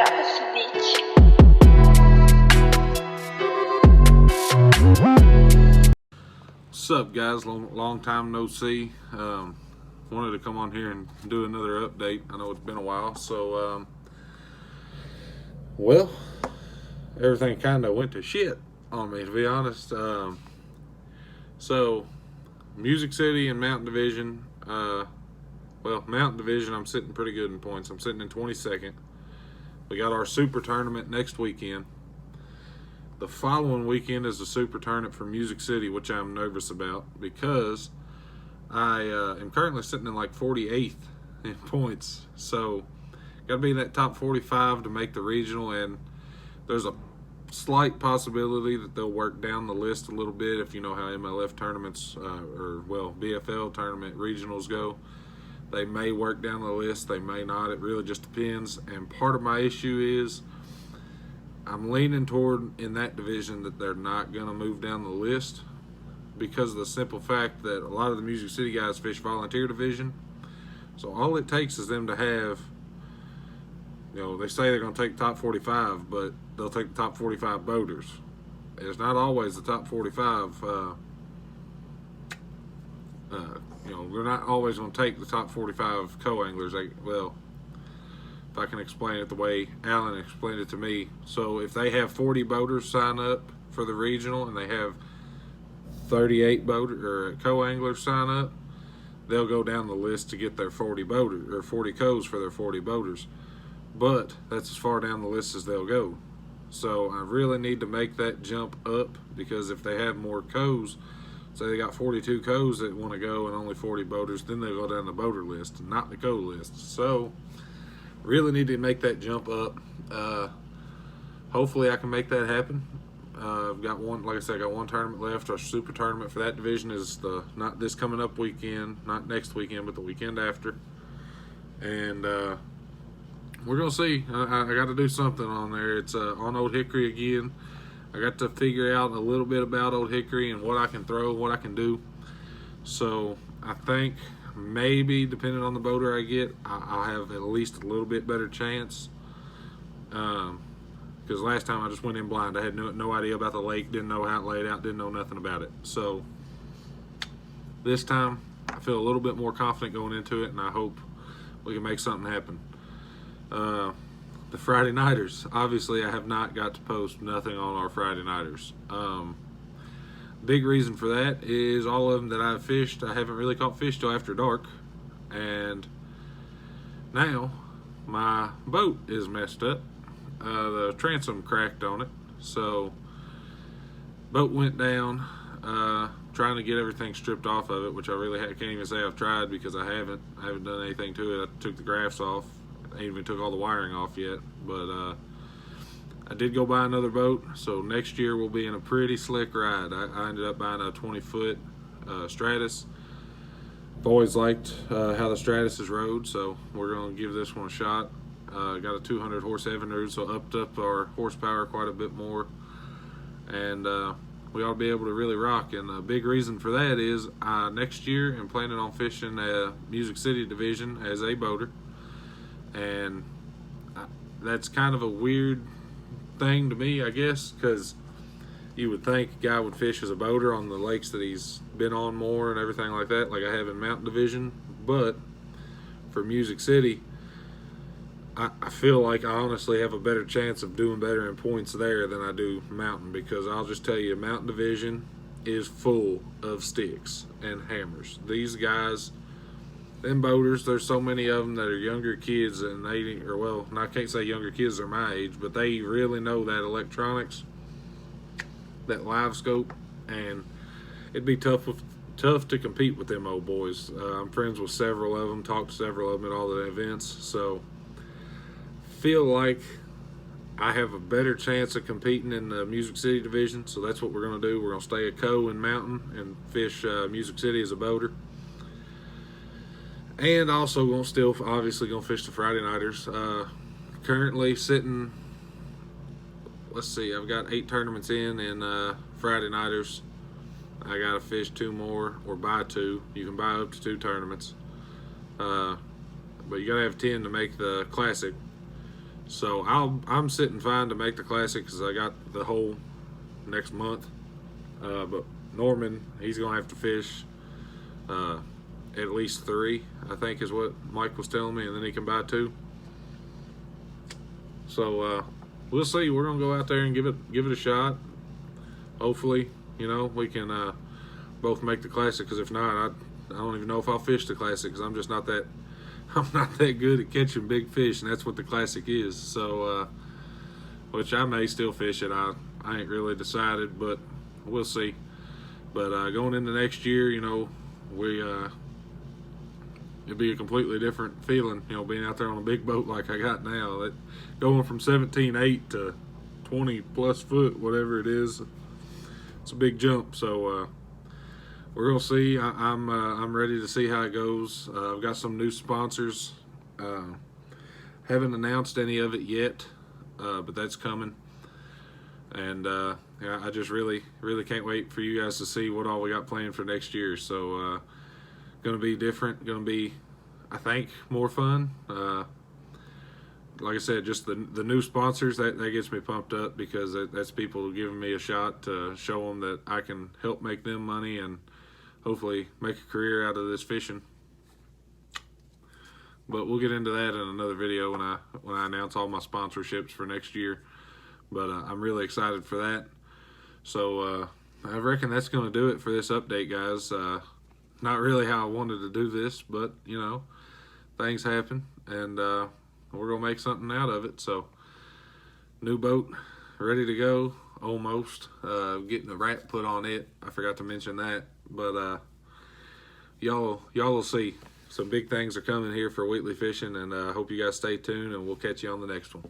Графа судить. What's up, guys? Long time no see. Wanted to come on here and do another update. I know it's been a while, so well, everything kind of went to shit on me, to be honest. So Music City and Mountain Division. Mountain Division, I'm sitting pretty good in points. I'm sitting in 22nd. We got our Super Tournament next weekend. The following weekend is the Super Tournament for Music City, which I'm nervous about because I am currently sitting in like 48th in points. So, got to be in that top 45 to make the regional, and there's a slight possibility that they'll work down the list a little bit if you know how MLF tournaments BFL tournament regionals go. They may work down the list, they may not. It really just depends. And part of my issue is I'm leaning toward in that division that they're not going to move down the list because of the simple fact that a lot of the Music City guys fish volunteer division. So all it takes is them to have, they say they're going to take the top 45, but they'll take the top 45 boaters. It's not always the top 45. They're not always going to take the top 45 co-anglers. If I can explain it the way Alan explained it to me. So if they have 40 boaters sign up for the regional and they have 38 co-anglers sign up, they'll go down the list to get their 40 boaters or 40 co's for their 40 boaters. But that's as far down the list as they'll go. So I really need to make that jump up because if they have more co's, say they got 42 co's that want to go and only 40 boaters, then they'll go down the boater list, not the co list. So really need to make that jump up. Hopefully I can make that happen. I've got one, like I said, I got one tournament left. Our Super Tournament for that division is not this coming up weekend, not next weekend, but the weekend after. And we're going to see. I got to do something on there. It's on Old Hickory again. I got to figure out a little bit about Old Hickory and what I can throw, what I can do. So I think maybe, depending on the boater I get, I'll have at least a little bit better chance. Because last time I just went in blind. I had no idea about the lake, didn't know how it laid out, didn't know nothing about it. So this time I feel a little bit more confident going into it, and I hope we can make something happen. The Friday Nighters. Obviously, I have not got to post nothing on our Friday Nighters. Big reason for that is all of them that I've fished, I haven't really caught fish till after dark. And now my boat is messed up. The transom cracked on it. So boat went down. Trying to get everything stripped off of it, which I really can't even say I've tried because I haven't done anything to it. I took the graphs off. I even took all the wiring off yet, but I did go buy another boat, so next year we'll be in a pretty slick ride. I ended up buying a 20-foot Stratus. I've always liked how the Stratus is rode, so we're going to give this one a shot. Got a 200 horse Evinrude, so upped up our horsepower quite a bit more, and we ought to be able to really rock. And a big reason for that is next year I'm planning on fishing a Music City division as a boater. And that's kind of a weird thing to me, I guess, because you would think a guy would fish as a boater on the lakes that he's been on more and everything like that, like I have in Mountain Division. But for Music City, I feel like I honestly have a better chance of doing better in points there than I do Mountain, because I'll just tell you, Mountain Division is full of sticks and hammers. These guys, them boaters, there's so many of them that are younger kids, and I can't say younger kids, they're my age, but they really know that electronics, that live scope, and it'd be tough to compete with them old boys. I'm friends with several of them, talked to several of them at all the events, so feel like I have a better chance of competing in the Music City division, so that's what we're going to do. We're going to stay a co in Mountain and fish Music City as a boater. And also obviously going to fish the Friday Nighters. Currently sitting, let's see, I've got 8 tournaments in Friday Nighters. I got to fish 2 more or buy 2. You can buy up to 2 tournaments. But you got to have 10 to make the Classic. So I'm sitting fine to make the classic because I got the whole next month. But Norman, he's gonna have to fish at least 3, I think is what Mike was telling me, and then he can buy 2. So we'll see. We're gonna go out there and give it a shot. Hopefully, we can both make the classic. Because if not, I don't even know if I'll fish the classic. Because I'm just not that I'm not that good at catching big fish, and that's what the classic is. So, which I may still fish it. I ain't really decided, but we'll see. But going into next year, we it'd be a completely different feeling, being out there on a big boat like I got now. That going from 17.8 to 20 plus foot, whatever it is, it's a big jump. So we're gonna see. I'm ready to see how it goes. I've got some new sponsors. Haven't announced any of it yet, but that's coming. And yeah, I just really can't wait for you guys to see what all we got planned for next year. So gonna be different. Gonna be, I think, more fun. Like I said, just the new sponsors, that gets me pumped up, because that's people giving me a shot to show them that I can help make them money and hopefully make a career out of this fishing. But we'll get into that in another video when I announce all my sponsorships for next year. But I'm really excited for that. So I reckon that's going to do it for this update, guys. Not really how I wanted to do this, but things happen, and we're gonna make something out of it. So, new boat ready to go, almost. Getting a wrap put on it. I forgot to mention that, but y'all will see. Some big things are coming here for Wheatley Fishing, and I hope you guys stay tuned, and we'll catch you on the next one.